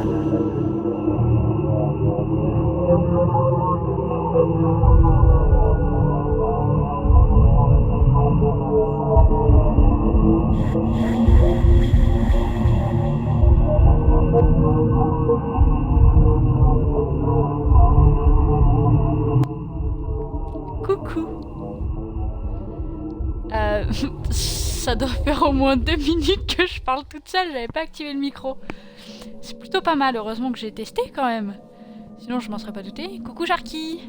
Coucou. Ça doit faire au moins 2 minutes que je parle toute seule, j'avais pas activé le micro. C'est plutôt pas mal, heureusement que j'ai testé quand même. Sinon je m'en serais pas douté. Coucou Sharky.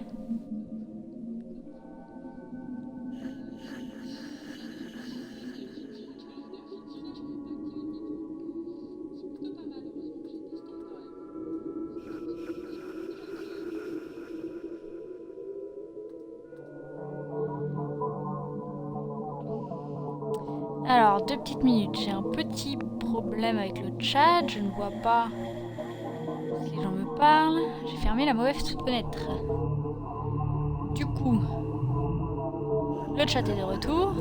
Alors, 2 petites minutes. J'ai un petit problème avec le chat. Je ne vois pas si les gens me parlent. J'ai fermé la mauvaise fenêtre. Du coup, le chat est de retour.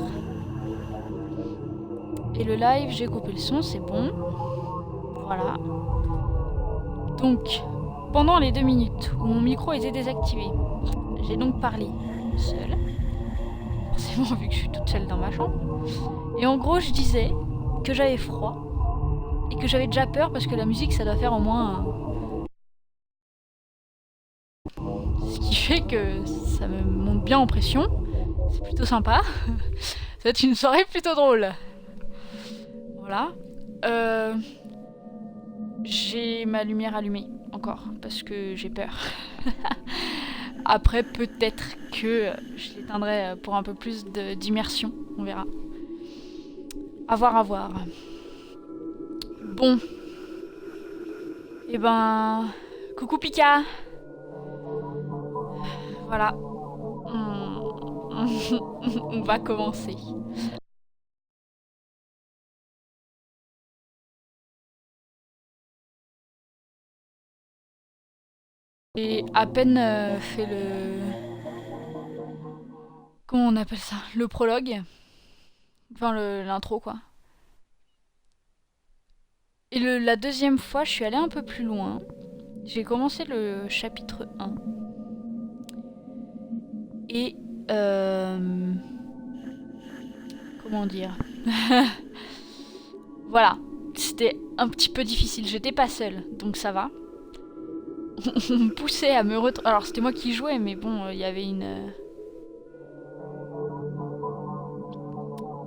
Et le live, j'ai coupé le son, c'est bon. Voilà. Donc, pendant les 2 minutes où mon micro était désactivé, j'ai donc parlé seule. Forcément, vu que je suis toute seule dans ma chambre. Et en gros, je disais que j'avais froid et que j'avais déjà peur parce que la musique, ça doit faire au moins... Ce qui fait que ça me monte bien en pression. C'est plutôt sympa. Ça va être une soirée plutôt drôle. Voilà. J'ai ma lumière allumée encore parce que j'ai peur. Après, peut-être que je l'éteindrai pour un peu plus d'immersion. On verra. À voir, à voir. Bon. Eh ben... Coucou Pika. Voilà. On va commencer. J'ai à peine fait le... Comment on appelle ça? Le prologue. Enfin, l'intro, quoi. Et la deuxième fois, je suis allée un peu plus loin. J'ai commencé le chapitre 1. Et... Comment dire? Voilà. C'était un petit peu difficile. J'étais pas seule, donc ça va. On me poussait à me retrouver... Alors, c'était moi qui jouais, mais bon, il y avait une...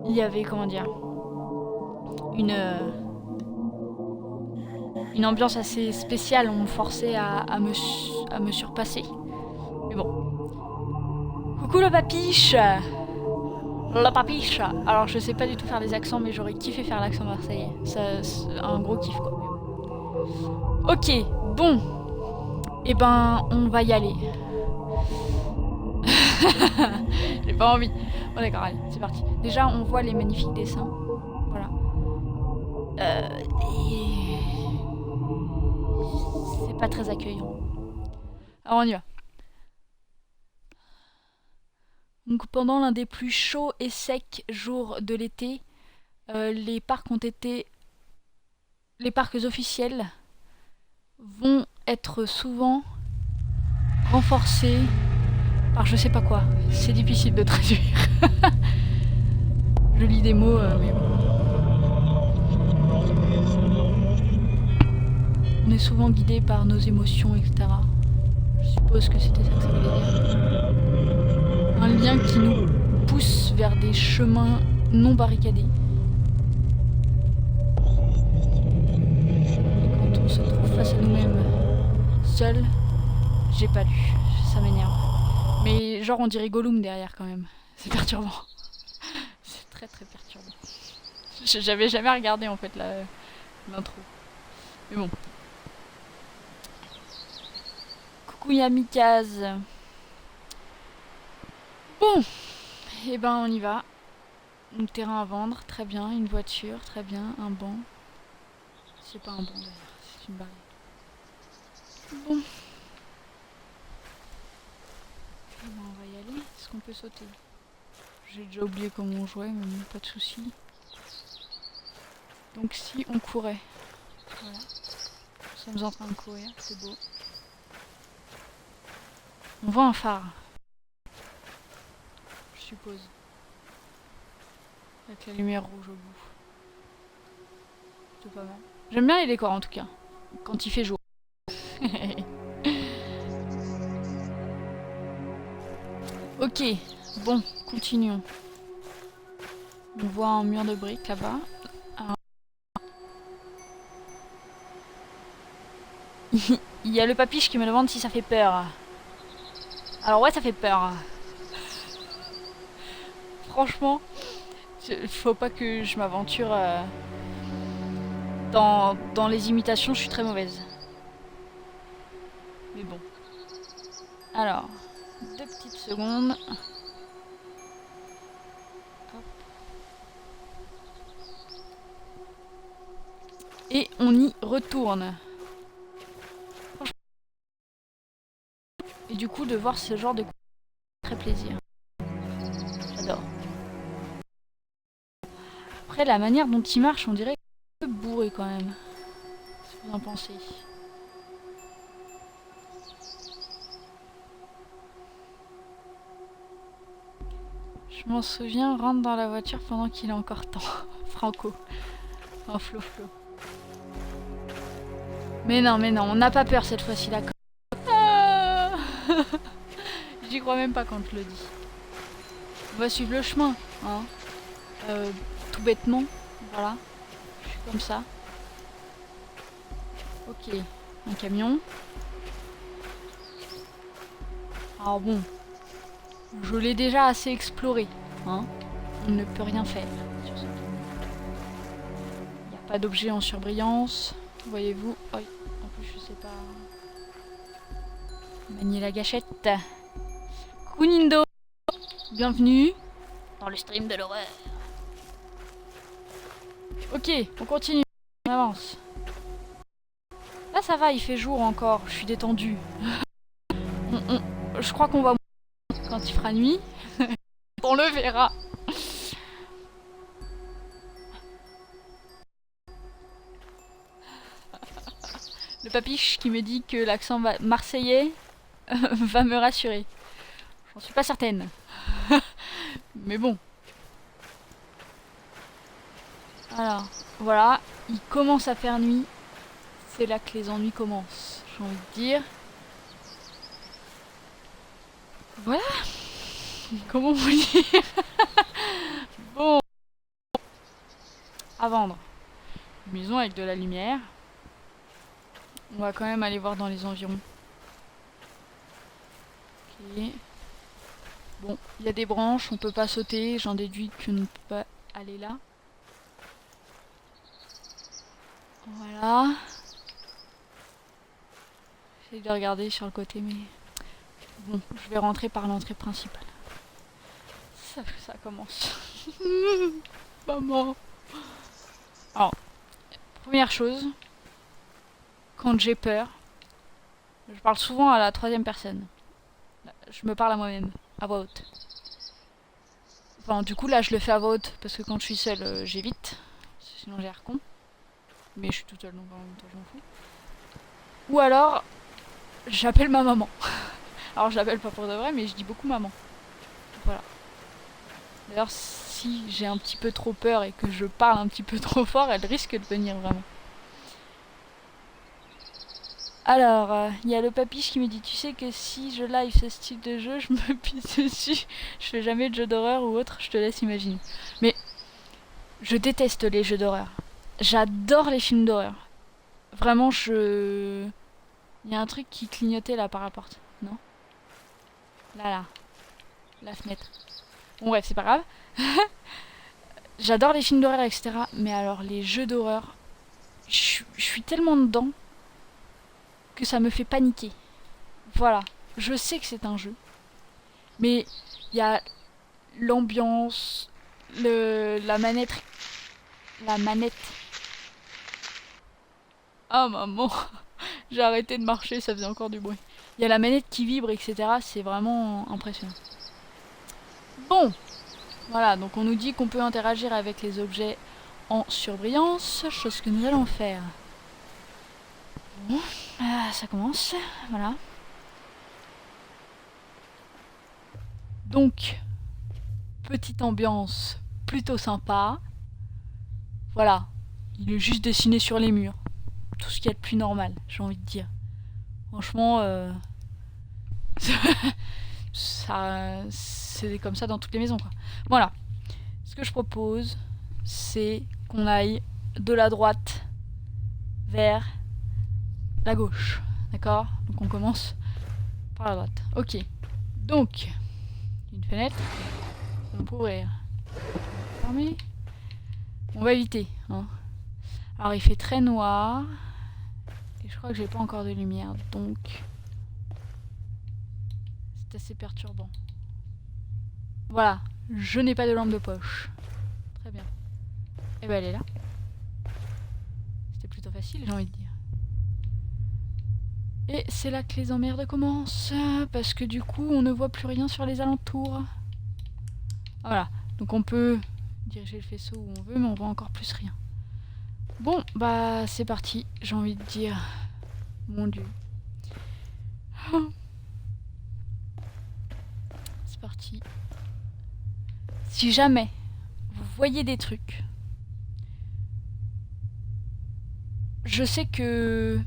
Il y avait, comment dire... Une ambiance assez spéciale. On me forçait à me surpasser. Mais bon. Coucou le papiche! La papiche! Alors, je sais pas du tout faire les accents, mais j'aurais kiffé faire l'accent marseillais. C'est un gros kiff, quoi. Ok, bon. Eh ben, on va y aller. J'ai pas envie. Bon d'accord, allez, c'est parti. Déjà, on voit les magnifiques dessins. Voilà. Et... C'est pas très accueillant. Alors on y va. Donc pendant l'un des plus chauds et secs jours de l'été, les parcs officiels vont être souvent renforcés par je sais pas quoi. C'est difficile de traduire. Je lis des mots, mais bon. On est souvent guidé par nos émotions, etc. Je suppose que c'était ça que ça voulait dire. Un lien qui nous pousse vers des chemins non barricadés. Et quand on se trouve face à nous-mêmes, seul, j'ai pas lu. Ça m'énerve. Mais genre on dirait Gollum derrière quand même. C'est perturbant. C'est très très perturbant. J'avais jamais regardé en fait l'intro. Mais bon. Coucou Yamikaz. Bon. Et ben on y va. Un terrain à vendre, très bien. Une voiture, très bien. Un banc. C'est pas un banc d'ailleurs, c'est une barrière. Bon. On va y aller. Est-ce qu'on peut sauter? J'ai déjà oublié comment on jouait, mais pas de soucis. Donc si on courait. Voilà. Nous sommes en train de courir, c'est beau. On voit un phare. Je suppose. Avec la lumière rouge au bout. C'est pas mal. J'aime bien les décors en tout cas. Quand il fait jour. Ok, bon, continuons. On voit un mur de briques là-bas. Il y a le papiche qui me demande si ça fait peur. Alors ouais, ça fait peur. Franchement, faut pas que je m'aventure dans les imitations, je suis très mauvaise. Mais bon. Alors, 2 petites secondes. Hop. Et on y retourne. Et du coup, de voir ce genre de très plaisir. J'adore. Après, la manière dont il marche, on dirait un peu bourré quand même. Qu'est-ce que vous en pensez? Je m'en souviens, rentre dans la voiture pendant qu'il est encore temps. Franco. En Flo. Mais non, on n'a pas peur cette fois-ci, d'accord. Ah j'y crois même pas quand je le dis. On va suivre le chemin, hein. Tout bêtement, voilà. Je suis comme ça. Ok, un camion. Alors bon, je l'ai déjà assez exploré, hein. On ne peut rien faire. Il n'y a pas d'objet en surbrillance, voyez-vous. Oh, en plus, je sais pas manier la gâchette. Kunindo, bienvenue dans le stream de l'horreur. Ok, on continue, on avance. Là ça va, il fait jour encore, je suis détendue. Je crois qu'on va mourir quand il fera nuit. On le verra. Le papiche qui me dit que l'accent marseillais va me rassurer. J'en suis pas certaine. Mais bon. Alors, voilà, il commence à faire nuit. C'est là que les ennuis commencent, j'ai envie de dire. Voilà. Comment vous dire? Bon. À vendre. Une maison avec de la lumière. On va quand même aller voir dans les environs. Ok. Bon, il y a des branches, on peut pas sauter. J'en déduis qu'on ne peut pas aller là. Voilà. J'essaie de regarder sur le côté, mais... Bon, je vais rentrer par l'entrée principale. Ça commence. Maman. Alors, première chose, quand j'ai peur, je parle souvent à la 3e personne. Je me parle à moi-même, à voix haute. Enfin, du coup, là, je le fais à voix haute, parce que quand je suis seule, j'évite. Sinon, j'ai l'air con. Mais je suis toute seule, donc en même temps, je m'en fous. Ou alors, j'appelle ma maman. Alors, je l'appelle pas pour de vrai, mais je dis beaucoup maman. Voilà. D'ailleurs, si j'ai un petit peu trop peur et que je parle un petit peu trop fort, elle risque de venir vraiment. Alors, il y a le papiche qui me dit, tu sais que si je live ce style de jeu, je me pisse dessus. Je fais jamais de jeux d'horreur ou autre, je te laisse imaginer. Mais je déteste les jeux d'horreur. J'adore les films d'horreur. Vraiment, il y a un truc qui clignotait là par la porte, non? Là. La fenêtre. Bon bref, c'est pas grave. J'adore les films d'horreur, etc. Mais alors, les jeux d'horreur, je suis tellement dedans que ça me fait paniquer. Voilà. Je sais que c'est un jeu. Mais il y a l'ambiance, la manette. La manette. Ah maman, j'ai arrêté de marcher, ça faisait encore du bruit. Il y a la manette qui vibre, etc. C'est vraiment impressionnant. Bon, voilà, donc on nous dit qu'on peut interagir avec les objets en surbrillance, chose que nous allons faire. Bon, ça commence, voilà. Donc, petite ambiance plutôt sympa. Voilà, il est juste dessiné sur les murs. Tout ce qu'il y a de plus normal, j'ai envie de dire. Franchement, ça, c'est comme ça dans toutes les maisons, quoi. Voilà. Ce que je propose, c'est qu'on aille de la droite vers la gauche. D'accord? Donc on commence par la droite. Ok. Donc, une fenêtre. On peut ouvrir. Fermer. On va éviter. Hein. Alors il fait très noir. Et je crois que j'ai pas encore de lumière. Donc, c'est assez perturbant. Voilà. Je n'ai pas de lampe de poche. Très bien. Et ben elle est là. C'était plutôt facile, j'ai envie de dire. Et c'est là que les emmerdes commencent, parce que du coup on ne voit plus rien sur les alentours. Voilà, donc on peut diriger le faisceau où on veut, mais on voit encore plus rien. Bon, bah c'est parti, j'ai envie de dire. Mon Dieu. C'est parti. Si jamais vous voyez des trucs, je sais que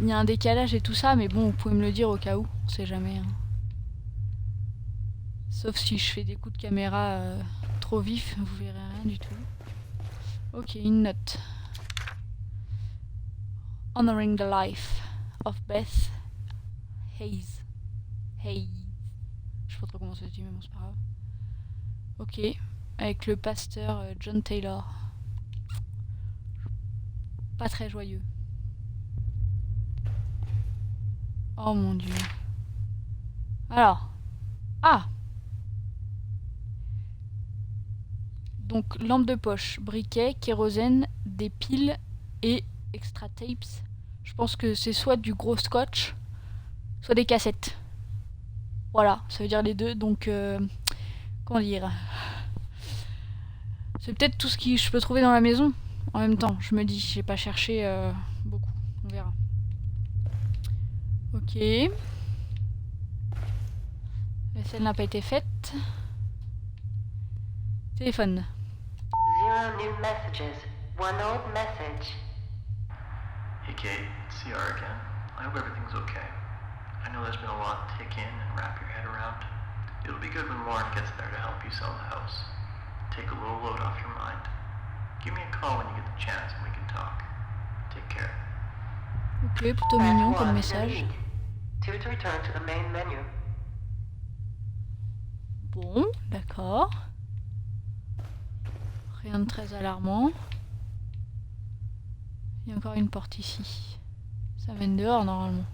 il y a un décalage et tout ça, mais bon, vous pouvez me le dire au cas où, on sait jamais. Hein. Sauf si je fais des coups de caméra trop vifs, vous verrez rien du tout. Ok, une note. Honoring the life of Beth Hayes. Hayes. Je sais pas trop comment ça se dit, mais bon, c'est pas grave. Ok, avec le pasteur John Taylor. Pas très joyeux. Oh mon dieu. Alors. Ah! Donc, lampe de poche, briquet, kérosène, des piles et extra tapes. Je pense que c'est soit du gros scotch, soit des cassettes. Voilà, ça veut dire les deux. Donc, comment dire? C'est peut-être tout ce que je peux trouver dans la maison. En même temps, je me dis, j'ai pas cherché beaucoup. On verra. Ok. La vaisselle n'a pas été faite. Téléphone. 0 new messages. 1 old message. Hey Kate, it's CR again. I hope everything's okay. I know there's been a lot to take in and wrap your head around. It'll be good when Lauren gets there to help you sell the house. Take a little load off your mind. Give me a call when you get the chance and we can talk. Take care. Ok, plutôt mignon comme message. 2 to return to the main menu. Bon, d'accord. Rien de très alarmant. Il y a encore une porte ici. Ça mène dehors normalement.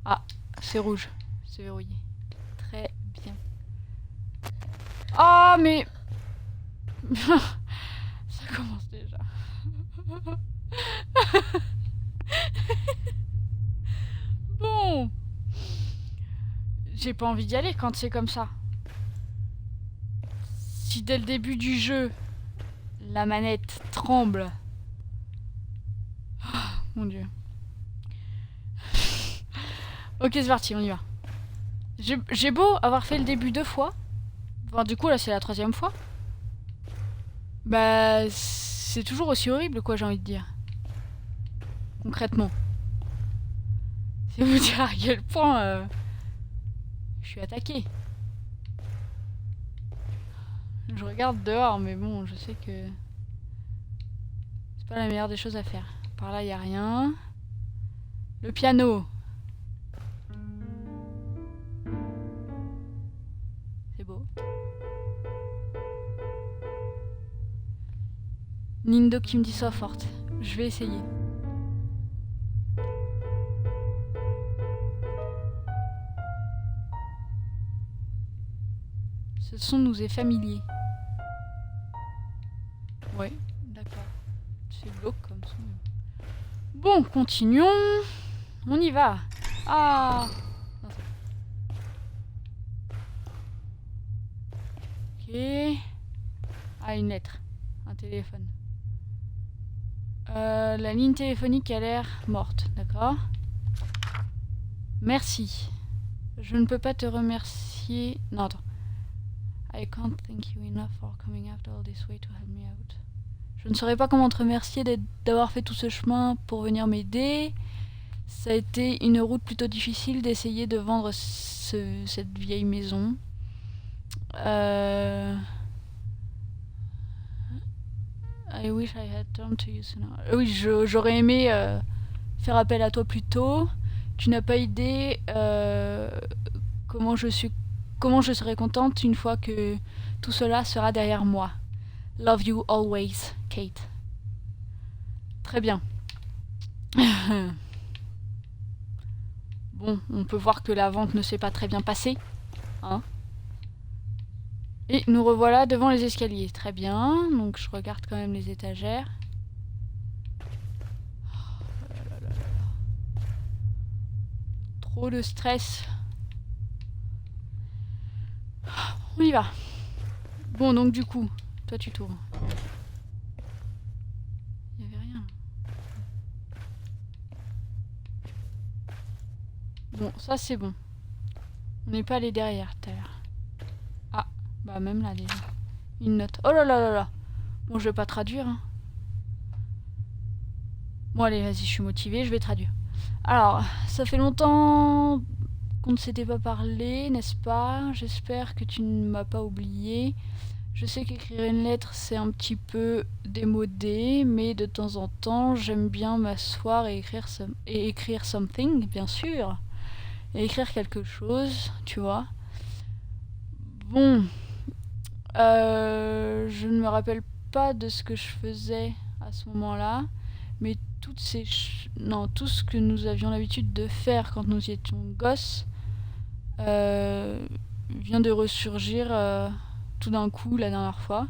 Ah, c'est rouge. C'est verrouillé. Très bien. Ah, mais... Ça commence déjà. Bon. J'ai pas envie d'y aller quand c'est comme ça. Si dès le début du jeu, la manette tremble... Oh, mon dieu. Ok, c'est parti, on y va. J'ai beau avoir fait le début 2 fois. Enfin, du coup, là, c'est la 3e fois. Bah, c'est toujours aussi horrible, quoi, j'ai envie de dire. Concrètement. C'est vous dire à quel point je suis attaquée. Je regarde dehors, mais bon, je sais que c'est pas la meilleure des choses à faire. Par là, il n'y a rien. Le piano. C'est beau. Nindo qui me dit sois forte. Je vais essayer. Ce son nous est familier. Ouais, d'accord. C'est glauque comme son. Bon, continuons. On y va. Ah. Ok. Ah, une lettre. Un téléphone. La ligne téléphonique a l'air morte, d'accord. Merci. Je ne peux pas te remercier... Non, attends. I can't thank you enough for coming out all this way to help me out. Je ne saurais pas comment te remercier d'avoir fait tout ce chemin pour venir m'aider. Ça a été une route plutôt difficile d'essayer de vendre cette vieille maison. I wish I had turned to you sooner. Oui, j'aurais aimé faire appel à toi plus tôt. Tu n'as pas idée comment je serai contente une fois que tout cela sera derrière moi. Love you always, Kate. Très bien. Bon, on peut voir que la vente ne s'est pas très bien passée. Hein? Et nous revoilà devant les escaliers. Très bien. Donc je regarde quand même les étagères. Oh là là là là. Trop de stress. On y va. Bon, donc du coup, toi tu tournes. Il n'y avait rien. Bon, ça c'est bon. On n'est pas allé derrière tout à l'heure. Ah, bah même là déjà. Une note. Oh là là là là. Bon, je vais pas traduire. Hein. Bon allez, vas-y, je suis motivée, je vais traduire. Alors, ça fait longtemps qu'on ne s'était pas parlé, n'est-ce pas? J'espère que tu ne m'as pas oublié. Je sais qu'écrire une lettre, c'est un petit peu démodé, mais de temps en temps, j'aime bien m'asseoir et écrire something, bien sûr. Et écrire quelque chose, tu vois. Bon, je ne me rappelle pas de ce que je faisais à ce moment-là, mais tout ce que nous avions l'habitude de faire quand nous étions gosses vient de ressurgir tout d'un coup la dernière fois.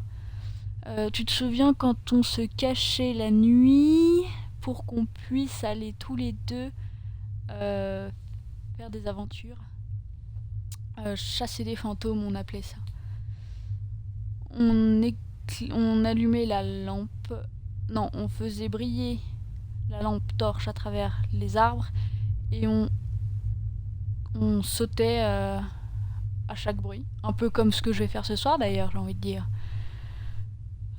Tu te souviens quand on se cachait la nuit pour qu'on puisse aller tous les deux faire des aventures, chasser des fantômes, on appelait ça. On allumait la lampe, non, on faisait briller la lampe torche à travers les arbres et on sautait à chaque bruit, un peu comme ce que je vais faire ce soir d'ailleurs, j'ai envie de dire.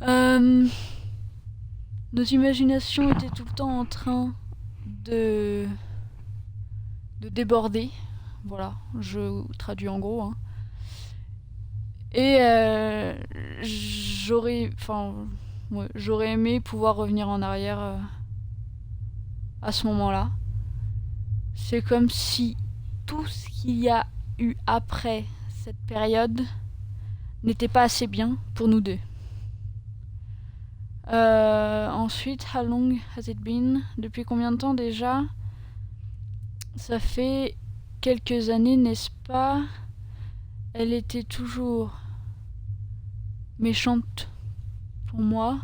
Nos imaginations étaient tout le temps en train de déborder, voilà, je traduis en gros, hein. Et j'aurais aimé pouvoir revenir en arrière à ce moment-là. C'est comme si tout ce qu'il y a eu après cette période n'était pas assez bien pour nous deux. Ensuite, how long has it been? Depuis combien de temps déjà? Ça fait quelques années, n'est-ce pas? Elle était toujours méchante pour moi.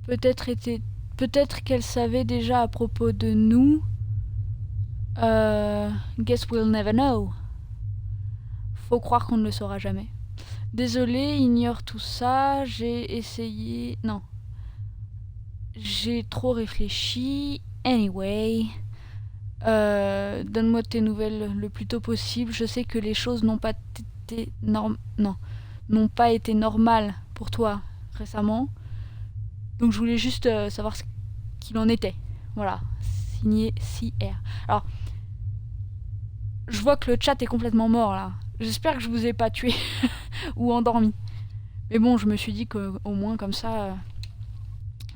Peut-être qu'elle savait déjà à propos de nous. Guess we'll never know. Faut croire qu'on ne le saura jamais. Désolée, ignore tout ça. J'ai essayé... Non. J'ai trop réfléchi. Anyway... donne-moi tes nouvelles le plus tôt possible. Je sais que les choses n'ont pas été normales pour toi récemment. Donc je voulais juste savoir ce qu'il en était. Voilà. Signé CR. Alors, je vois que le chat est complètement mort là. J'espère que je vous ai pas tué ou endormi. Mais bon, je me suis dit qu'au moins comme ça,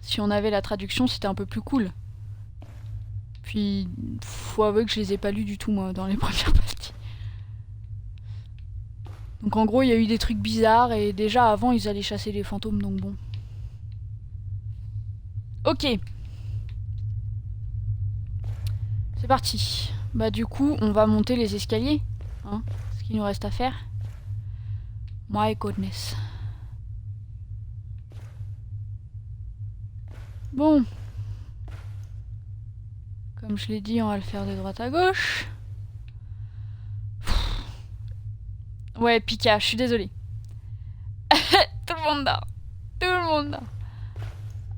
si on avait la traduction, c'était un peu plus cool. Puis, faut avouer que je les ai pas lus du tout, moi, dans les premières parties. Donc en gros, il y a eu des trucs bizarres, et déjà, avant, ils allaient chasser les fantômes, donc bon. Ok. C'est parti. Bah du coup, on va monter les escaliers. Hein, ce qu'il nous reste à faire. My goodness. Bon. Comme je l'ai dit, on va le faire de droite à gauche. Ouais, Pika, je suis désolée. Tout le monde dort. Tout le monde dort.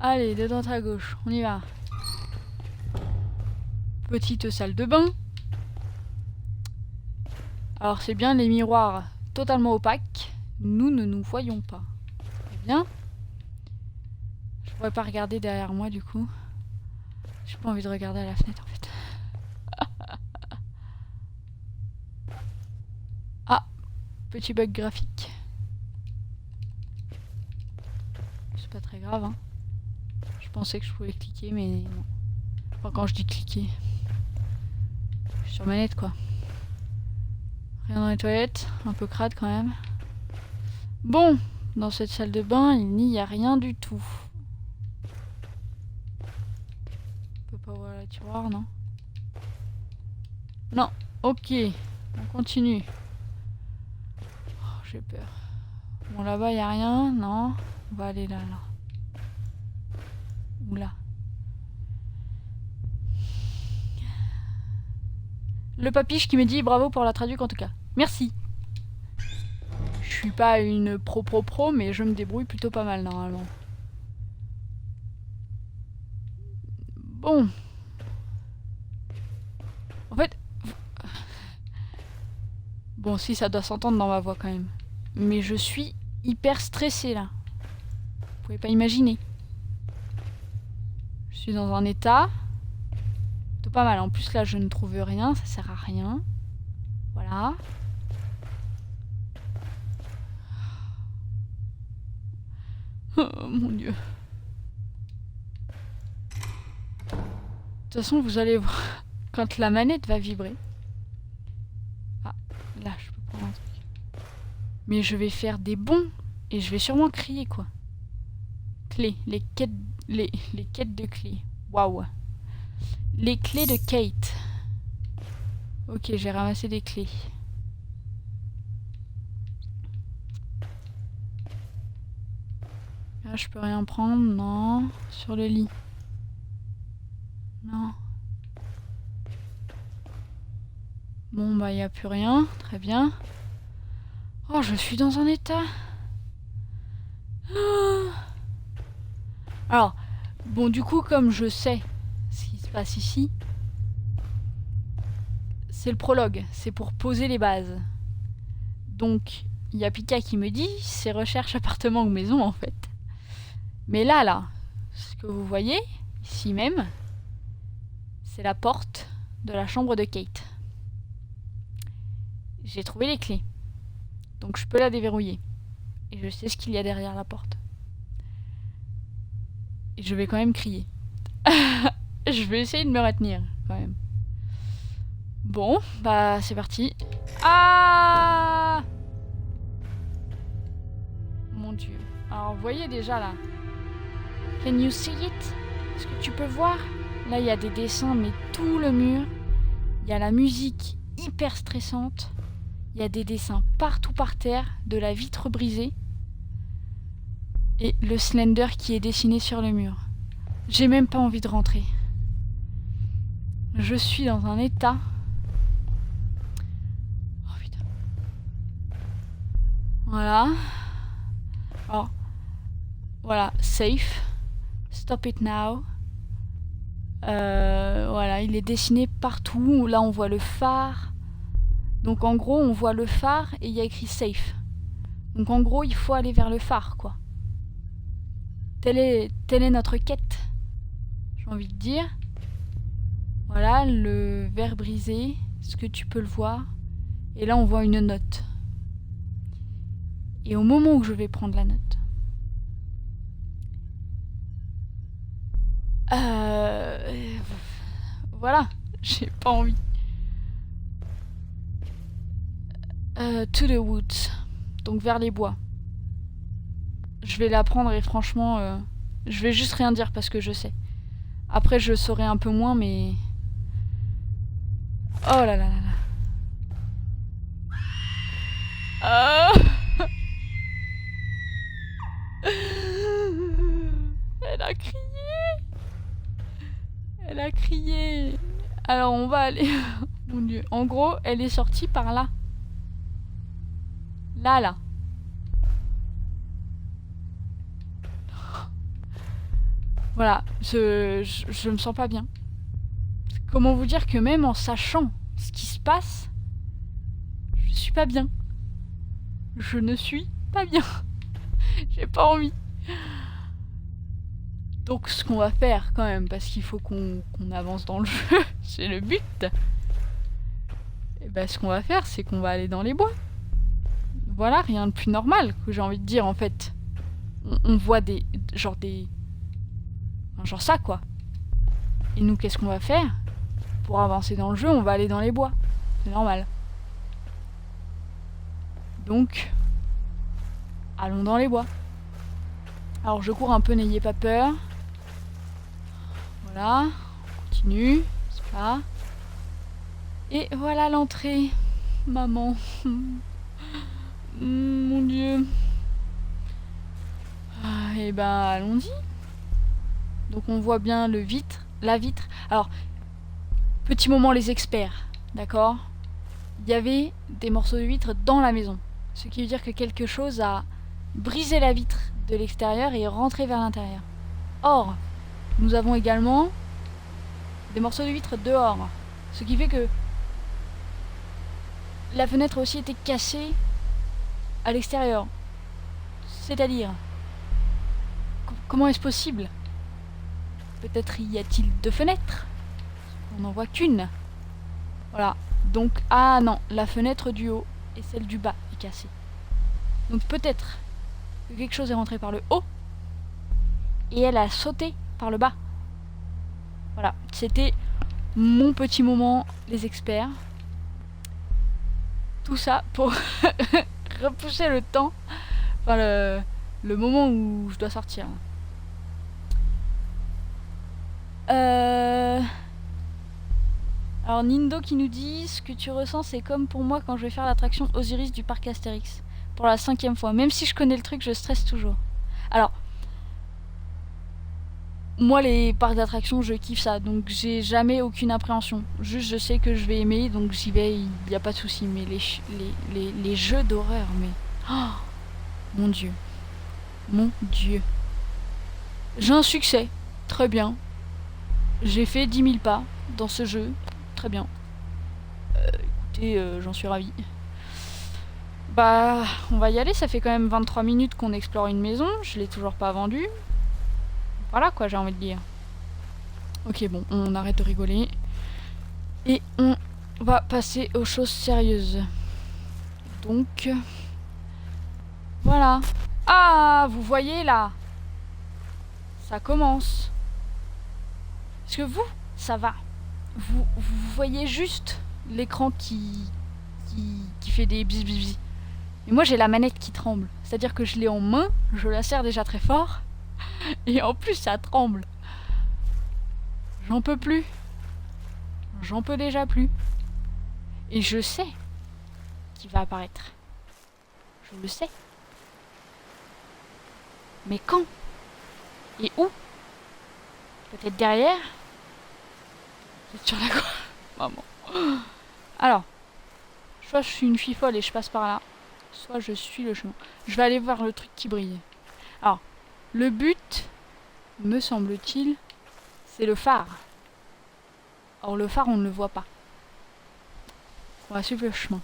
Allez, dedans à gauche, on y va. Petite salle de bain. Alors c'est bien les miroirs totalement opaques. Nous ne nous voyons pas. Très bien. Je pourrais pas regarder derrière moi du coup. J'ai pas envie de regarder à la fenêtre en fait. Ah, petit bug graphique. C'est pas très grave hein. Je pensais que je pouvais cliquer mais non. Enfin quand je dis cliquer. Je suis sur manette quoi. Rien dans les toilettes, un peu crade quand même. Bon, dans cette salle de bain, il n'y a rien du tout. On peut pas voir la tiroir, non? Non, ok, on continue. Oh, j'ai peur. Bon, là-bas, il n'y a rien, non? On va aller là, là. Ou là. Le papiche qui me dit bravo pour la traduc en tout cas. Merci. Je suis pas une pro, mais je me débrouille plutôt pas mal normalement. Bon. En fait... Bon, si, ça doit s'entendre dans ma voix quand même. Mais je suis hyper stressée là. Vous pouvez pas imaginer. Je suis dans un état... pas mal. En plus là je ne trouve rien, ça sert à rien. Voilà. Oh mon dieu. De toute façon vous allez voir quand la manette va vibrer. Ah, là je peux prendre un truc. Mais je vais faire des bonds et je vais sûrement crier quoi. Clés, les quêtes de clés. Waouh. Les clés de Kate. Ok, j'ai ramassé des clés. Là, je peux rien prendre, non. Sur le lit. Non. Bon, bah, il n'y a plus rien. Très bien. Oh, je suis dans un état. Ah. Alors, bon, du coup, comme je sais ce qui se passe ici, c'est le prologue, c'est pour poser les bases. Donc, il y a Pika qui me dit, c'est recherche appartement ou maison en fait. Mais là, ce que vous voyez, ici même, c'est la porte de la chambre de Kate. J'ai trouvé les clés. Donc je peux la déverrouiller. Et je sais ce qu'il y a derrière la porte. Et je vais quand même crier. Je vais essayer de me retenir, quand même. Bon, bah c'est parti. Ah! Mon dieu. Alors, vous voyez déjà là. Can you see it? Est-ce que tu peux voir? Là, il y a des dessins, mais tout le mur. Il y a la musique hyper stressante. Il y a des dessins partout par terre, de la vitre brisée. Et le Slender qui est dessiné sur le mur. J'ai même pas envie de rentrer. Je suis dans un état... Oh putain. Voilà. Alors, voilà, safe. Stop it now. Voilà, il est dessiné partout. Là, on voit le phare. Donc, en gros, on voit le phare et il y a écrit safe. Donc, en gros, il faut aller vers le phare, quoi. Telle est notre quête. J'ai envie de dire. Voilà, le verre brisé. Est-ce que tu peux le voir? Et là, on voit une note. Et au moment où je vais prendre la note... Voilà, j'ai pas envie. To the woods. Donc vers les bois. Je vais la prendre et franchement... je vais juste rien dire parce que je sais. Après, je saurai un peu moins, mais... Oh là là là là. Elle a crié. Elle a crié. Alors, on va aller... Mon dieu. En gros, elle est sortie par là. Là. Voilà, je me sens pas bien. Comment vous dire que même en sachant ce qui se passe, je suis pas bien. Je ne suis pas bien. J'ai pas envie. Donc ce qu'on va faire quand même, parce qu'il faut qu'on avance dans le jeu, c'est le but. Et ben ce qu'on va faire, c'est qu'on va aller dans les bois. Voilà, rien de plus normal que j'ai envie de dire en fait. On voit des... Genre ça quoi. Et nous qu'est-ce qu'on va faire? Pour avancer dans le jeu, on va aller dans les bois. C'est normal. Donc, allons dans les bois. Alors je cours un peu, n'ayez pas peur. Voilà, on continue, c'est pas. Et voilà l'entrée. Maman. Mon Dieu. Ah, et ben allons-y. Donc on voit bien la vitre. Alors, petit moment les experts, d'accord? Il y avait des morceaux de vitre dans la maison. Ce qui veut dire que quelque chose a brisé la vitre de l'extérieur et est rentré vers l'intérieur. Or, nous avons également des morceaux de vitre dehors. Ce qui fait que la fenêtre a aussi été cassée à l'extérieur. C'est-à-dire, comment est-ce possible? Peut-être y a-t-il 2 fenêtres? On n'en voit qu'une. Voilà. Donc, ah non, la fenêtre du haut et celle du bas est cassée. Donc peut-être que quelque chose est rentré par le haut et elle a sauté par le bas. Voilà, c'était mon petit moment, les experts. Tout ça pour repousser le temps, enfin le moment où je dois sortir. Alors Nindo qui nous dit: ce que tu ressens c'est comme pour moi quand je vais faire l'attraction Osiris du parc Astérix. Pour la 5e fois. Même si je connais le truc, je stresse toujours. Alors, moi les parcs d'attractions je kiffe ça. Donc j'ai jamais aucune appréhension. Juste je sais que je vais aimer, donc j'y vais, il n'y a pas de souci. Mais les jeux d'horreur, mais... Oh, mon Dieu. Mon Dieu. J'ai un succès. Très bien. J'ai fait 10 000 pas dans ce jeu. Très bien. Écoutez, j'en suis ravie. Bah, on va y aller. Ça fait quand même 23 minutes qu'on explore une maison. Je l'ai toujours pas vendue. Voilà quoi, j'ai envie de dire. Ok, bon, on arrête de rigoler. Et on va passer aux choses sérieuses. Donc... Voilà. Ah, vous voyez là? Ça commence. Parce que vous, ça va. Vous voyez juste l'écran qui fait des bis bis bis. Mais moi j'ai la manette qui tremble. C'est-à-dire que je l'ai en main, je la serre déjà très fort. Et en plus ça tremble. J'en peux plus. J'en peux déjà plus. Et je sais qu'il va apparaître. Je le sais. Mais quand? Et où? Peut-être derrière? Peut-être sur la gauche. Maman. Alors, soit je suis une fille folle et je passe par là, soit je suis le chemin. Je vais aller voir le truc qui brille. Alors, le but, me semble-t-il, c'est le phare. Or, le phare, on ne le voit pas. On va suivre le chemin.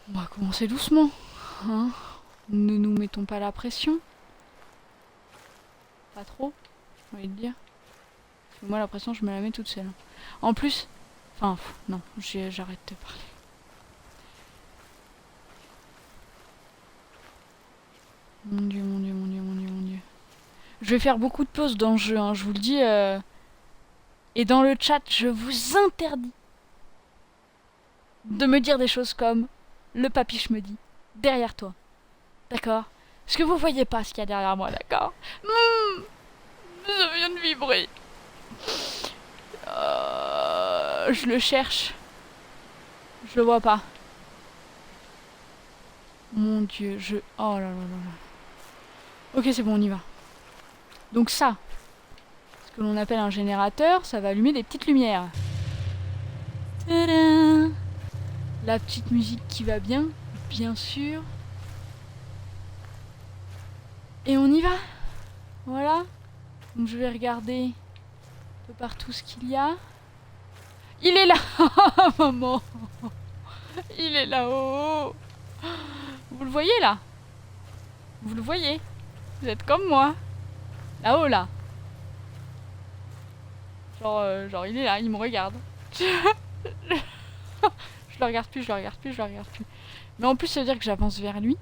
On va commencer doucement. Hein, ne nous mettons pas la pression. Pas trop, j'ai envie de dire. Parce que moi, la pression, je me la mets toute seule. En plus... Enfin, non, j'arrête de parler. Mon Dieu, mon Dieu, mon Dieu, mon Dieu, mon Dieu. Je vais faire beaucoup de pauses dans le jeu, hein, je vous le dis. Et dans le chat, je vous interdis de me dire des choses comme le papiche me dit, derrière toi. D'accord? Parce que vous voyez pas ce qu'il y a derrière moi, d'accord? Ça vient de vibrer. Je le cherche. Je le vois pas. Mon Dieu, oh là là là là. Ok, c'est bon, on y va. Donc ça, ce que l'on appelle un générateur, ça va allumer des petites lumières. Tadam! La petite musique qui va bien sûr. Et on y va. Voilà. Donc je vais regarder un peu partout ce qu'il y a. Il est là. Maman. Il est là-haut. Vous le voyez là? Vous le voyez? Vous êtes comme moi. Là-haut là. Genre il est là, il me regarde. Je le regarde plus, je le regarde plus, je le regarde plus. Mais en plus ça veut dire que j'avance vers lui.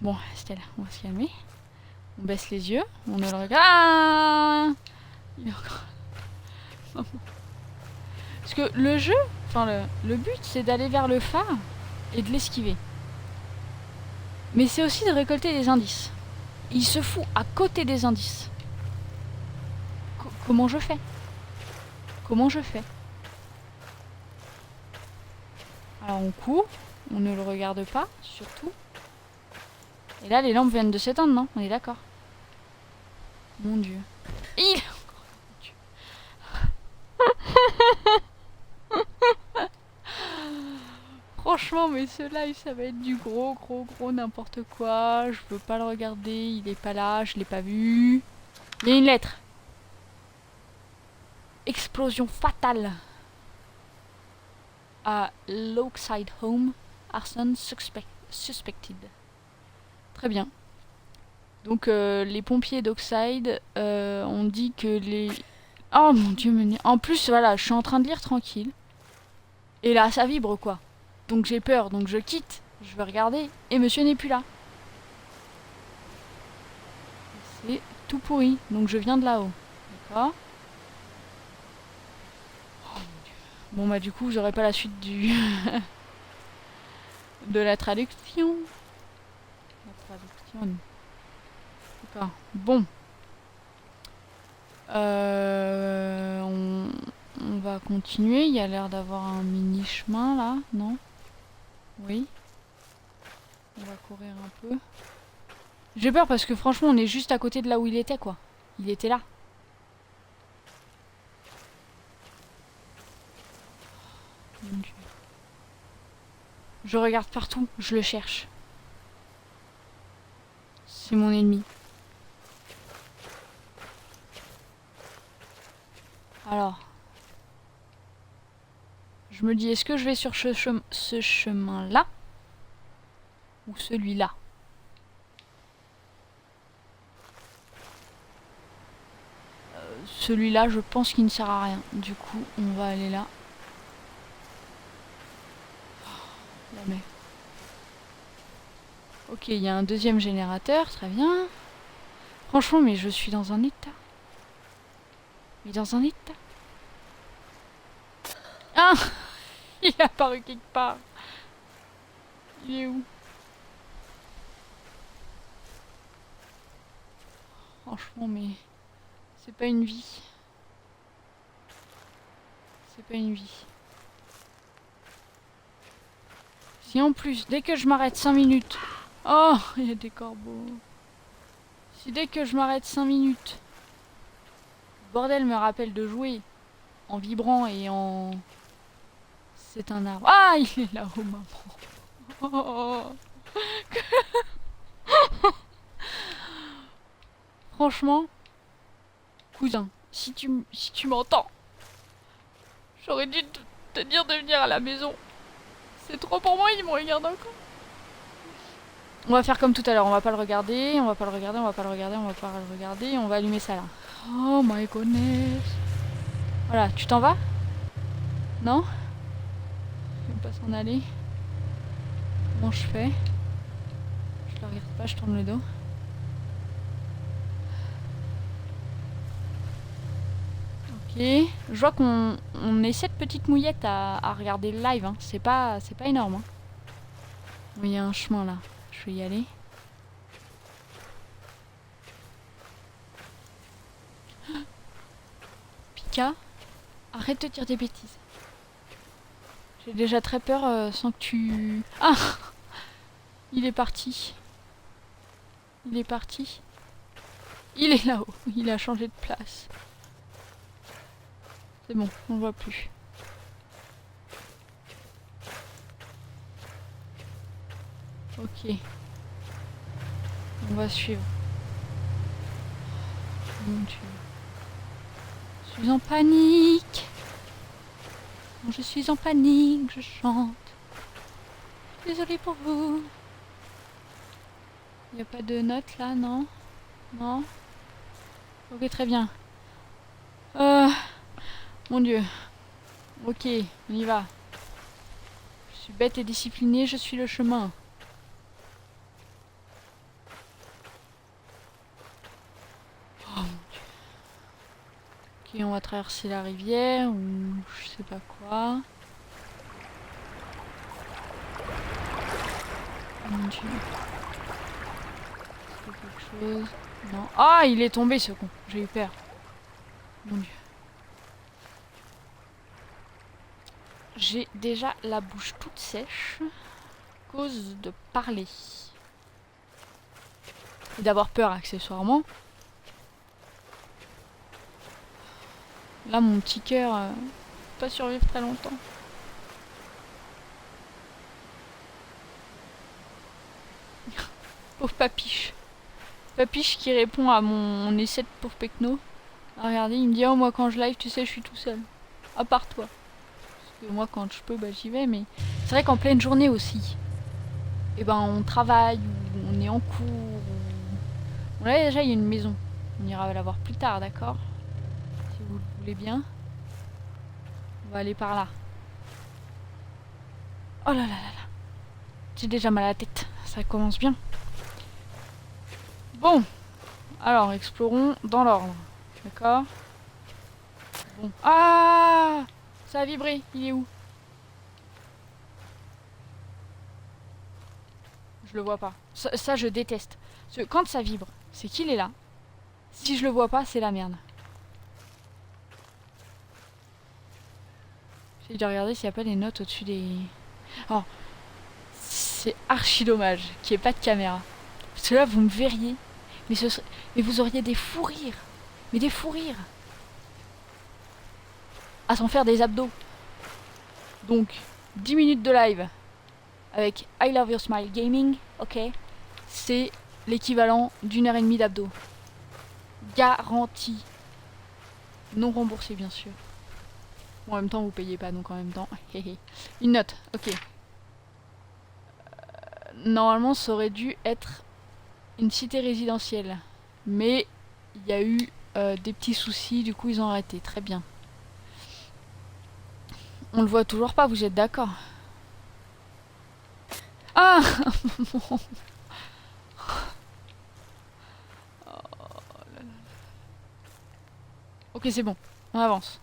Bon, Stella, on va se calmer. On baisse les yeux, on ne le regarde. Ah, il est encore... Parce que le jeu, enfin le but c'est d'aller vers le phare et de l'esquiver. Mais c'est aussi de récolter des indices. Il se fout à côté des indices. Comment je fais? Comment je fais? Alors on court, on ne le regarde pas, surtout. Et là les lampes viennent de s'éteindre, non? On est d'accord? Mon Dieu. Il... Franchement, mais ce live, ça va être du gros n'importe quoi. Je peux pas le regarder, il est pas là, je l'ai pas vu. Il y a une lettre. Explosion fatale. À Lakeside Home, arson suspected. Très bien. Donc les pompiers d'Oakside ont dit que les... Oh mon Dieu, mais... En plus, voilà, je suis en train de lire tranquille. Et là, ça vibre quoi. Donc j'ai peur, donc je quitte. Je vais regarder. Et monsieur n'est plus là. C'est tout pourri. Donc je viens de là-haut. D'accord. Oh mon Dieu. Bon bah du coup, j'aurai pas la suite du... de la traduction. La traduction. D'accord. Bon. On va continuer. Il y a l'air d'avoir un mini chemin là, non? Oui. On va courir un peu. J'ai peur parce que franchement, on est juste à côté de là où il était, quoi. Il était là. Mon Dieu. Je regarde partout, je le cherche. C'est mon ennemi. Alors. Je me dis, est-ce que je vais sur ce chemin-là? Ou celui-là? Celui-là, je pense qu'il ne sert à rien. Du coup, on va aller là. Oh, la mer. Ok, il y a un deuxième générateur, très bien. Franchement, mais je suis dans un état. Mais dans un état. Ah! Il est apparu quelque part. Il est où? Franchement, mais... c'est pas une vie. C'est pas une vie. Si en plus, dès que je m'arrête 5 minutes... Oh, il y a des corbeaux. Si dès que je m'arrête 5 minutes... le bordel me rappelle de jouer en vibrant et en... C'est un arbre. Ah, il est là-haut, maman. Oh. Franchement, cousin, si tu m'entends, j'aurais dû te dire de venir à la maison. C'est trop pour moi, il me regarde encore. On va faire comme tout à l'heure, on va pas le regarder, on va pas le regarder, on va pas le regarder, on va pas le regarder, on va allumer ça là. Oh my goodness. Voilà, tu t'en vas? Non? Je vais pas s'en aller. Comment je fais? Je le regarde pas, je tourne le dos. Ok, je vois qu'on est 7 petites mouillettes à regarder le live, hein. C'est pas énorme. Hein. Il y a un chemin là, je vais y aller. Pika, arrête de dire des bêtises. J'ai déjà très peur sans que tu... Ah! Il est parti. Il est parti. Il est là-haut, il a changé de place. C'est bon, on le voit plus. Ok. On va suivre. Mon Dieu. Je suis en panique. Quand je suis en panique, je chante. Désolée pour vous. Il n'y a pas de notes là, non? Non? Ok, très bien. Mon Dieu. Ok, on y va. Je suis bête et disciplinée, je suis le chemin. Oh mon Dieu. Ok, on va traverser la rivière ou je sais pas quoi. Oh mon Dieu. Est-ce qu'il y a quelque chose? Non. Ah, il est tombé ce con. J'ai eu peur. Mon Dieu. J'ai déjà la bouche toute sèche à cause de parler. Et d'avoir peur accessoirement. Là, mon petit cœur peut pas survivre très longtemps. Pauvre Papiche. Papiche qui répond à mon essai de pauvre Pecno. Ah, regardez, il me dit « Oh, moi quand je live, tu sais, je suis tout seul. À part toi. » Parce que moi, quand je peux, bah j'y vais. Mais c'est vrai qu'en pleine journée aussi, et ben on travaille, ou on est en cours. Ou... Bon, là, déjà, il y a une maison. On ira la voir plus tard, d'accord? Si vous le voulez bien. On va aller par là. Oh là là là là. J'ai déjà mal à la tête. Ça commence bien. Bon. Alors, explorons dans l'ordre. D'accord? Bon. Ah! Ça a vibré. Il est où? Je le vois pas. Ça, je déteste. Parce que quand ça vibre, c'est qu'il est là. Si je le vois pas, c'est la merde. J'essaie de regarder s'il n'y a pas des notes au-dessus des... Oh. C'est archi dommage qu'il n'y ait pas de caméra. Parce que là, vous me verriez. Mais vous auriez des fous rires. Mais des fous rires. À s'en faire des abdos. Donc, 10 minutes de live avec I Love Your Smile Gaming, ok, c'est l'équivalent d'1h30 d'abdos. Garantie. Non remboursé, bien sûr. Bon, en même temps, vous payez pas, donc en même temps. Une note, ok. Normalement, ça aurait dû être une cité résidentielle. Mais il y a eu des petits soucis, du coup, ils ont arrêté. Très bien. On le voit toujours pas, vous êtes d'accord? Ah! Ok, c'est bon. On avance.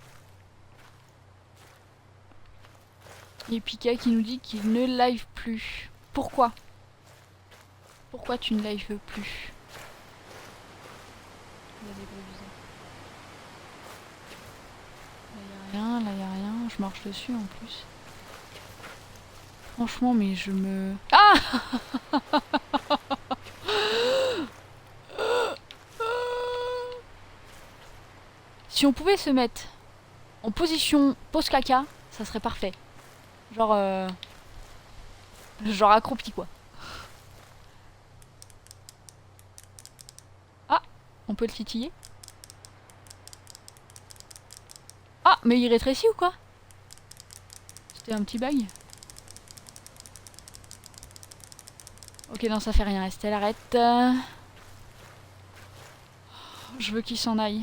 Et Pika qui nous dit qu'il ne live plus. Pourquoi? Pourquoi tu ne live plus? Il y a des bruits bizarres. Là, il y a rien, là, il y a rien. Je marche dessus en plus. Franchement, mais je me... Ah! Si on pouvait se mettre en position pause caca, ça serait parfait. Genre accroupi quoi. Ah, on peut le titiller. Ah, mais il rétrécit ou quoi? C'était un petit bug. Ok, non, ça fait rien. Estelle, arrête. Je veux qu'il s'en aille.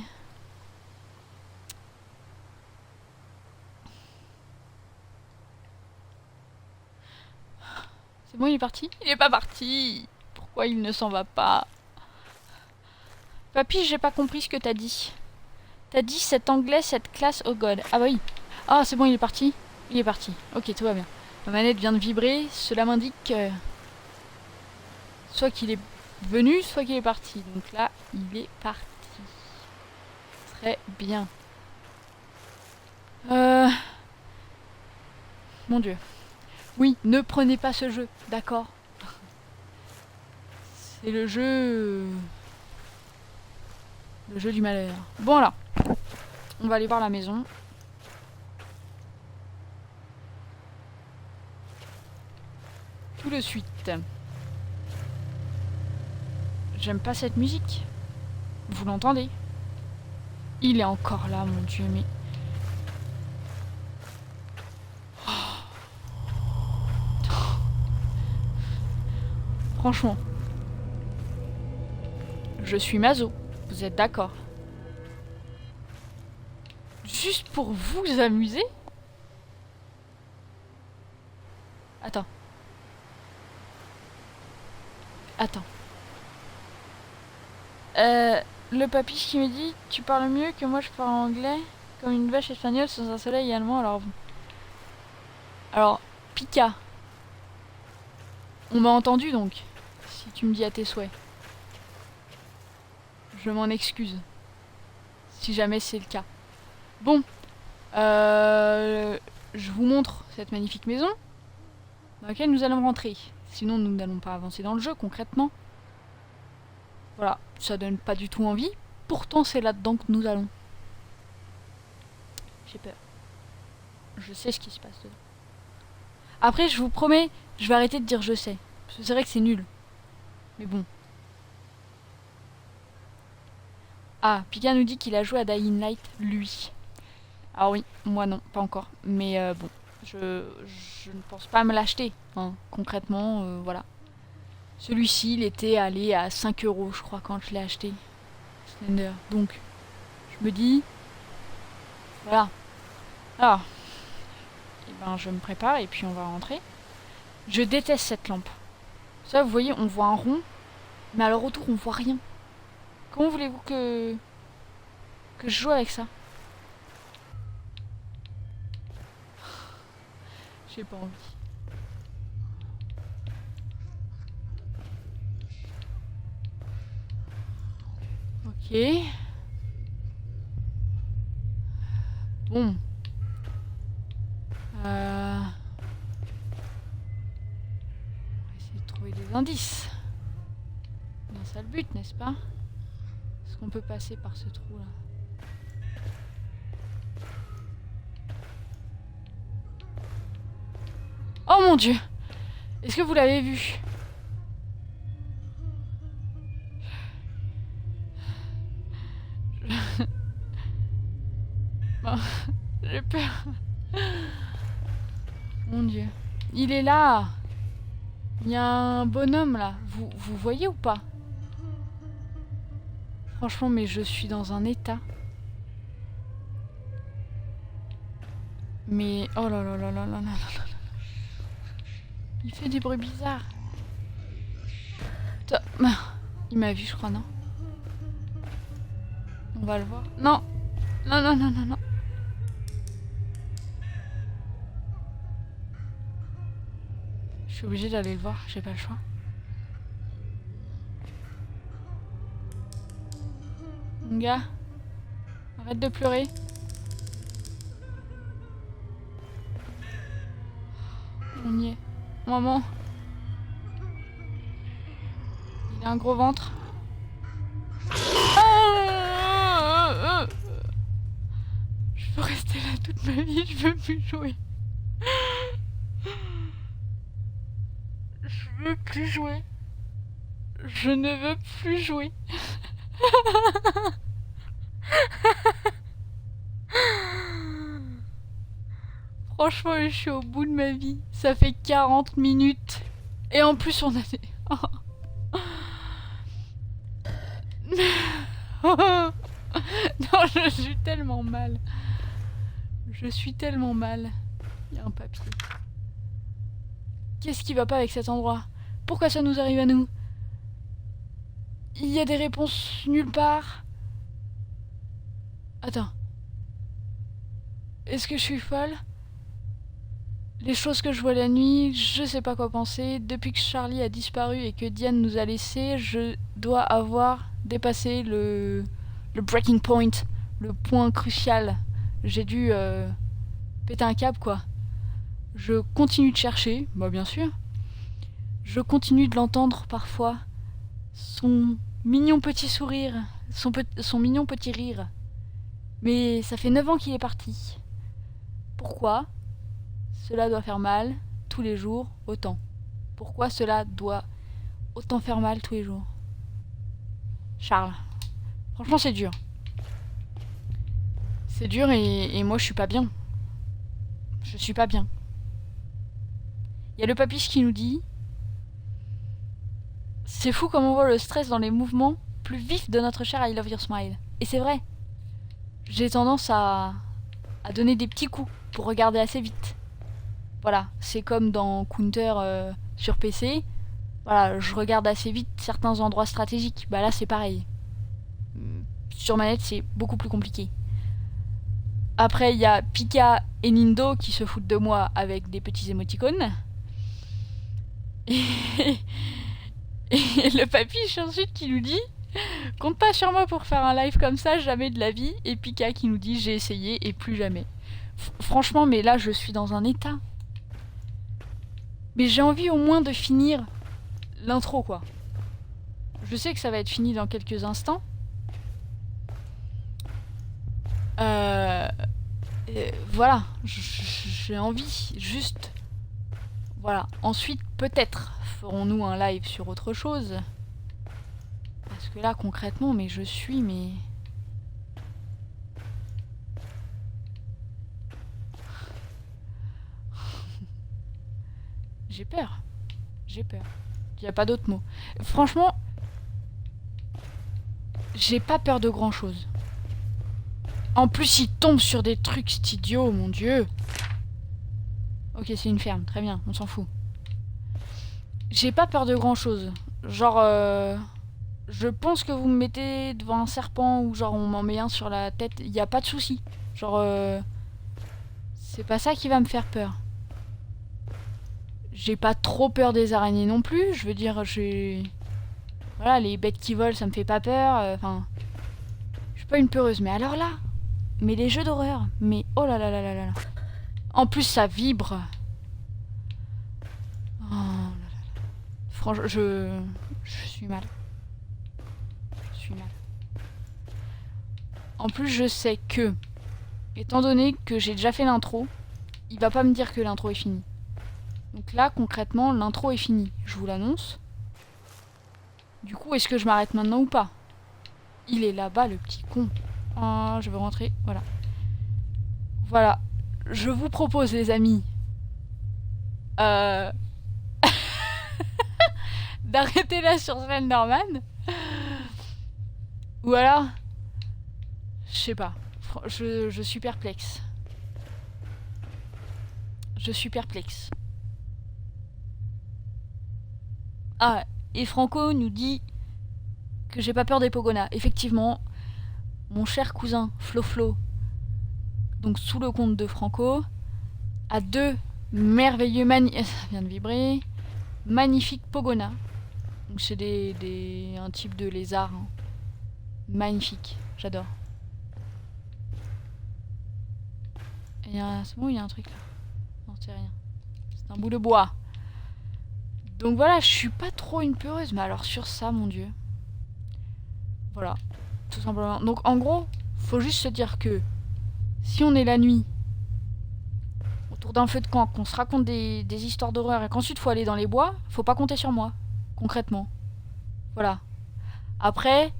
C'est bon, il est parti? Il est pas parti! Pourquoi il ne s'en va pas? Papy, j'ai pas compris ce que t'as dit. T'as dit cet anglais, cette classe, oh god. Ah bah oui. Ah, c'est bon, il est parti? Il est parti. Ok, tout va bien. Ma manette vient de vibrer. Cela m'indique soit qu'il est venu, soit qu'il est parti. Donc là, il est parti. Très bien. Mon Dieu. Oui, ne prenez pas ce jeu, d'accord? C'est le jeu... Le jeu du malheur. Bon alors, on va aller voir la maison. Tout de suite. J'aime pas cette musique. Vous l'entendez? Il est encore là, mon Dieu, mais... Franchement. Je suis maso. Vous êtes d'accord? Juste pour vous amuser? Attends. Attends. Le papiche qui me dit « Tu parles mieux que moi je parle anglais, comme une vache espagnole sans un soleil allemand, alors bon. » Alors, Pika. On m'a entendu donc, si tu me dis à tes souhaits. Je m'en excuse. Si jamais c'est le cas. Bon. Je vous montre cette magnifique maison dans laquelle nous allons rentrer. Sinon, nous n'allons pas avancer dans le jeu, concrètement. Voilà, ça donne pas du tout envie. Pourtant, c'est là-dedans que nous allons. J'ai peur. Je sais ce qui se passe dedans. Après, je vous promets, je vais arrêter de dire je sais. Parce que c'est vrai que c'est nul. Mais bon. Ah, Pika nous dit qu'il a joué à Dying Light, lui. Ah oui, moi non, pas encore. Mais bon, je ne pense pas me l'acheter, hein, concrètement, voilà. Celui-ci, il était allé à 5 €, je crois, quand je l'ai acheté. Slender. Donc, je me dis... Voilà. Alors, et ben, je me prépare et puis on va rentrer. Je déteste cette lampe. Ça, vous voyez, on voit un rond, mais à leur retour, on voit rien. Comment voulez-vous que je joue avec ça? J'ai pas envie. Ok. Bon. On va essayer de trouver des indices. C'est ça le but, n'est-ce pas? Est-ce qu'on peut passer par ce trou-là? Oh mon Dieu! Est-ce que vous l'avez vu? Bon, j'ai peur. Mon Dieu. Il est là! Il y a un bonhomme là. Vous voyez ou pas? Franchement, mais je suis dans un état. Mais... Oh là là là là là là là là. Il fait des bruits bizarres. Il m'a vu, je crois, non? On va le voir. Non! Non, non, non, non, non. Je suis obligée d'aller le voir, j'ai pas le choix. Mon gars, arrête de pleurer. On y est. Maman. Il a un gros ventre. Je veux rester là toute ma vie, je veux plus jouer. Je veux plus jouer. Je ne veux plus jouer. Franchement, je suis au bout de ma vie. Ça fait 40 minutes. Et en plus, on a des... Non, je suis tellement mal. Je suis tellement mal. Il y a un papier. Qu'est-ce qui va pas avec cet endroit? Pourquoi ça nous arrive à nous? Il y a des réponses nulle part. Attends. Est-ce que je suis folle? Les choses que je vois la nuit, je sais pas quoi penser. Depuis que Charlie a disparu et que Diane nous a laissés, je dois avoir dépassé le breaking point, le point crucial. J'ai dû péter un câble, quoi. Je continue de chercher, bah bien sûr. Je continue de l'entendre parfois. Son mignon petit sourire, son mignon petit rire. Mais ça fait 9 ans qu'il est parti. Pourquoi cela doit faire mal tous les jours autant? Pourquoi cela doit autant faire mal tous les jours? Charles, franchement c'est dur. C'est dur et moi je suis pas bien. Je suis pas bien. Il y a le papiche qui nous dit: c'est fou comme on voit le stress dans les mouvements plus vifs de notre cher I Love Your Smile. Et c'est vrai. J'ai tendance à donner des petits coups pour regarder assez vite. Voilà, c'est comme dans Counter sur PC. Voilà, je regarde assez vite certains endroits stratégiques. Bah là c'est pareil. Sur manette c'est beaucoup plus compliqué. Après il y a Pika et Nindo qui se foutent de moi avec des petits émoticônes. Et le papiche ensuite qui nous dit: compte pas sur moi pour faire un live comme ça, jamais de la vie. Et Pika qui nous dit: j'ai essayé et plus jamais. Franchement, mais là je suis dans un état. Mais j'ai envie au moins de finir l'intro quoi. Je sais que ça va être fini dans quelques instants. Voilà, j'ai envie juste. Voilà, ensuite peut-être ferons-nous un live sur autre chose. Parce que là concrètement, mais je suis j'ai peur. J'ai peur. Il n'y a pas d'autre mot. Franchement, j'ai pas peur de grand chose. En plus, il tombe sur des trucs idiot, mon dieu. Ok, c'est une ferme, très bien, on s'en fout. J'ai pas peur de grand chose. Genre, je pense que vous me mettez devant un serpent ou genre on m'en met un sur la tête, il n'y a pas de souci. Genre, c'est pas ça qui va me faire peur. J'ai pas trop peur des araignées non plus, je veux dire, voilà, les bêtes qui volent, ça me fait pas peur, enfin... je suis pas une peureuse, mais alors là, mais les jeux d'horreur, mais oh là là là là là. En plus, ça vibre. Oh là là. Franchement, je suis mal. Je suis mal. En plus, je sais que, étant donné que j'ai déjà fait l'intro, il va pas me dire que l'intro est finie. Donc là, concrètement, l'intro est finie. Je vous l'annonce. Du coup, est-ce que je m'arrête maintenant ou pas? Il est là-bas, le petit con. Oh, je veux rentrer. Voilà. Voilà. Je vous propose, les amis, d'arrêter là sur Slenderman. Ou alors, je sais pas. Je suis perplexe. Je suis perplexe. Ah, et Franco nous dit que j'ai pas peur des Pogonas. Effectivement, mon cher cousin Flo, donc sous le compte de Franco, a deux merveilleux ça vient de vibrer, magnifiques Pogonas. Donc c'est un type de lézard. Hein. Magnifique, j'adore. C'est bon, il y a un truc là. Non, c'est rien. C'est un bout de bois. Donc voilà, je suis pas trop une peureuse, mais alors sur ça, mon dieu. Voilà, tout simplement. Donc en gros, faut juste se dire que si on est la nuit autour d'un feu de camp, qu'on se raconte des histoires d'horreur et qu'ensuite faut aller dans les bois, faut pas compter sur moi, concrètement. Voilà. Après,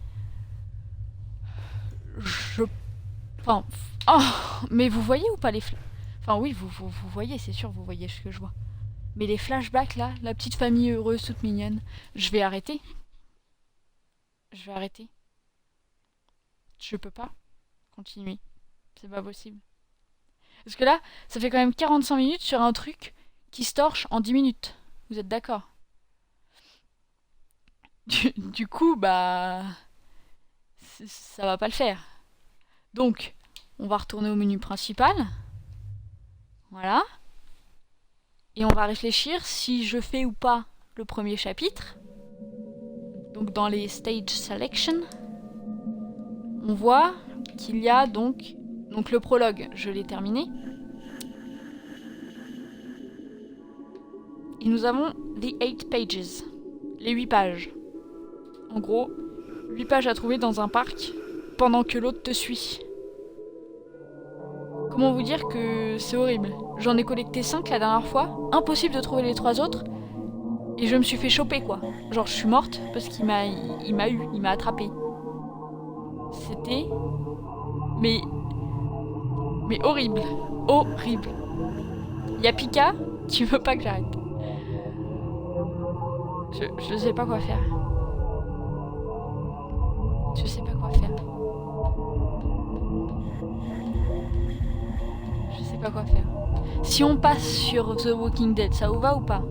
enfin, oh, mais vous voyez ou pas les enfin oui, vous voyez, c'est sûr, vous voyez ce que je vois. Mais les flashbacks là, la petite famille heureuse, toute mignonne, je vais arrêter. Je vais arrêter. Je peux pas continuer. C'est pas possible. Parce que là, ça fait quand même 45 minutes sur un truc qui se torche en 10 minutes. Vous êtes d'accord? Du coup, bah... ça va pas le faire. Donc, on va retourner au menu principal. Voilà. Et on va réfléchir si je fais ou pas le premier chapitre. Donc dans les stage selection, on voit qu'il y a donc le prologue, je l'ai terminé. Et nous avons the 8 pages, les 8 pages. En gros, 8 pages à trouver dans un parc pendant que l'autre te suit. Comment vous dire que c'est horrible. J'en ai collecté 5 la dernière fois, impossible de trouver les 3 autres, et je me suis fait choper quoi. Genre je suis morte parce qu'il m'a attrapé. C'était... Mais Mais horrible. Horrible. Y'a Pika, tu veux pas que j'arrête. Je sais pas quoi faire. Je sais pas quoi faire. Je sais pas quoi faire. Si on passe sur The Walking Dead, ça vous va ou pas?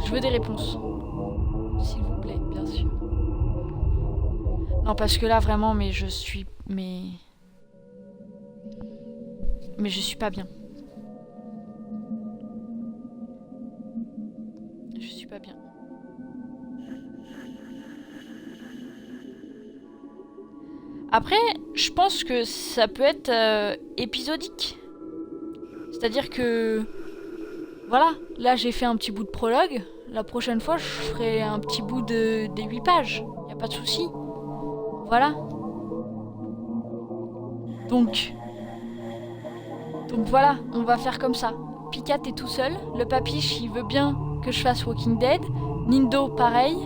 Je veux des réponses. S'il vous plaît, bien sûr. Non, parce que là, vraiment, mais je suis... Mais je suis pas bien. Je suis pas bien. Après, je pense que ça peut être épisodique. C'est-à-dire que... Voilà, là j'ai fait un petit bout de prologue. La prochaine fois, je ferai un petit bout des 8 pages. Y a pas de souci. Voilà. Donc voilà, on va faire comme ça. Pika, t'es tout seul. Le papiche, il veut bien que je fasse Walking Dead. Nindo, pareil.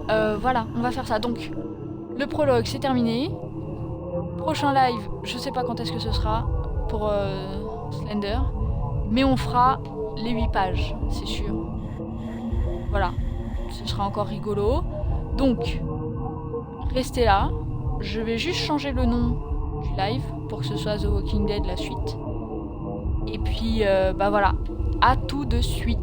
Voilà, on va faire ça. Donc, le prologue, c'est terminé. Prochain live, je sais pas quand est-ce que ce sera pour Slender. Mais on fera les 8 pages, c'est sûr. Voilà, ce sera encore rigolo. Donc, restez là. Je vais juste changer le nom du live pour que ce soit The Walking Dead la suite. Et puis, bah voilà, à tout de suite.